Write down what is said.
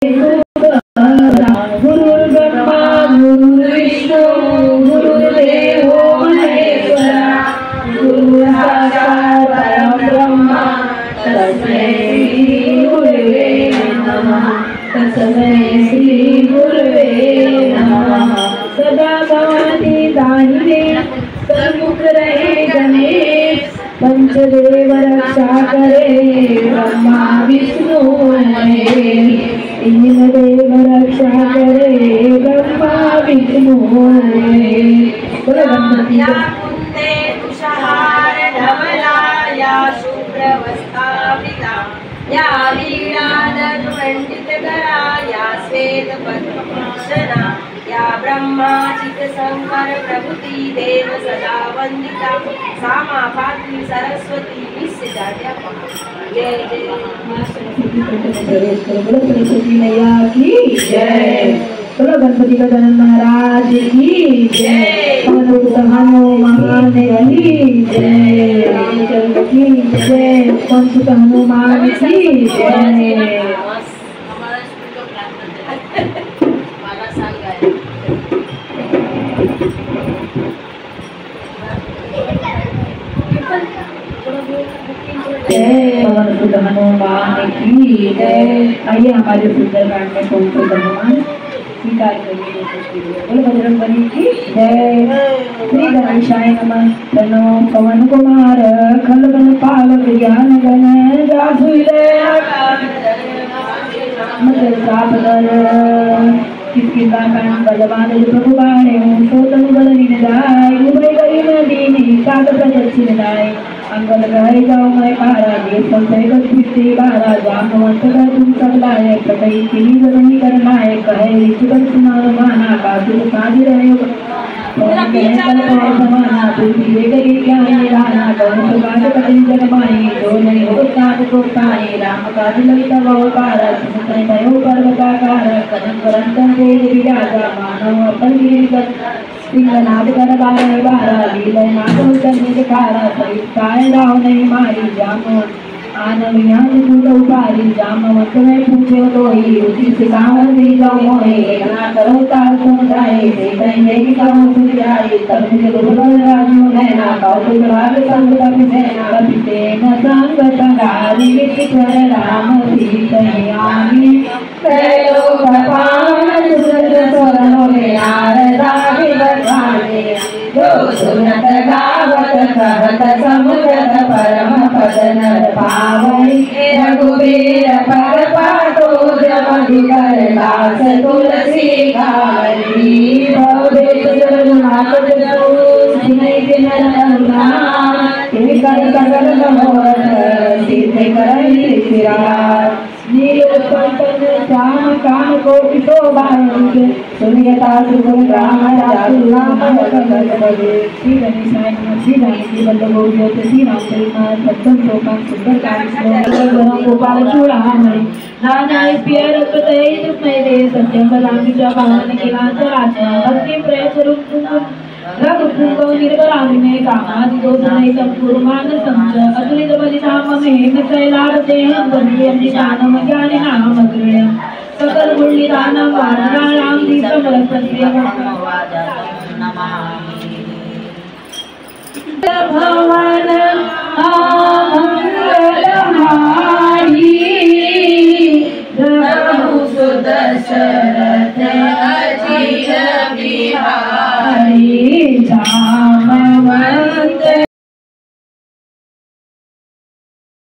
गुरुर्ब्रह्मा गुरुर्विष्णु गुरुर्देवो महेश्वरा गुरुर्साक्षात् परब्रह्म तस्मै श्री गुरुवे नमः तस्मै श्री गुरुवे नमः सदा भवति दाहिने सन्मुख रहे गणेश पंचदेव रक्षा करे ब्रह्मा विष्णु महेश तीन देव रक्षा करे ब्रह्मा विष्णु महेश। बोलो गणपति या शुभ्रवस्त्रावृता या वीणादनुमण्डितकरा या श्वेतपद्मभूषणा या ब्रह्माचित शंकर प्रभृति देव सदा वंदिता सा मां पार्वती सरस्वती विश्वजात्यापहा। जय जय सरस्वती मैया की जय। बोलो गणपति गजानन महाराज की जय। पवनसुत हनुमान की जय। रामचंद्र की जय। पवनसुत हनुमान की जय। पवनसुत हनुमान की जय। आइए हमारे सुंदरकांड में पवनसुत हनुमान स्वीकार करिए। बोलो बजरंगबली की जय। श्री गणेशाय नमः। प्रणव पवन कुमार खलबल पावक ज्ञान गण किसकी बलवान प्रभु बाणे सोतम बल निदाय उभय गई नदीनी सात प्रदक्षिण दाय अंगल गए जाओ मैं पारा देश संशय गति बारा जामवंत का तुम सब लाए कटई किनी गरणी करनाए कहे ऋषिवर सुनार माना काजु काजी रहे समाना पृथ्वी गई ज्ञान निराना कौन सुगाद कटई जगमाई जो नहीं हो सात को पाए राम काज ललिता बहु पारा सुनते भयो पर्वताकार कदम करंतन वेद विराजा मानव अपन गिरिकर सिंहनाद कर बारह बारह लीला नागो चंद्र दिखारा सहित काय राव नहीं मारी जामो आनंद ज्ञान दूर उपारी जामवंत में पूछे तो ही उसी सिखावन दी जाओ मोहे ना करो ताल समुदाय देखेंगे कि कहो सुजाई तब मुझे गुरुवर राजू नैना कौतुक राग संग कपि सेना कपिते न संग संगारी विचित्र राम सीतयामी त्रैलो कपान सुरत स्वरनो में नारदा विवर्धाने जो सुनत गावत कहत समुद्र परम पद नर पावई रघुवीर पर पाटो मधुकर दास तुलसी गारी भवेश रघुनाथ सिनै दिन नाम कर सकल मनोरथ सिद्धि करहि सिराज नीलोत्पल श्याम कान कोटि शोभायंत सुनियता सुगुण राम राम श्री गणेशाय नमः। श्री रामजी वल्लभ ज्योति श्री रामचरितमानस सप्तम श्लोकां सुंदरकांड श्लोक गोपाल चूड़ामणि नानाय प्रियरकृतये दुःखमये सत्यं वदामि च पावन किलांतरात्मा भक्ति प्रयस्वरूप रघुपुंगव निर्भरामिने कामादिदोषरहितं कुरुमानसं च अतुलित बलिधाममेन शैलावतेहं वन्दे ज्ञानिनाम् अग्रण्यं सकल गुणनिधानं वानराणां दीपमलसत्रियं भवन मंगलहारी प्रभु सुदर्शन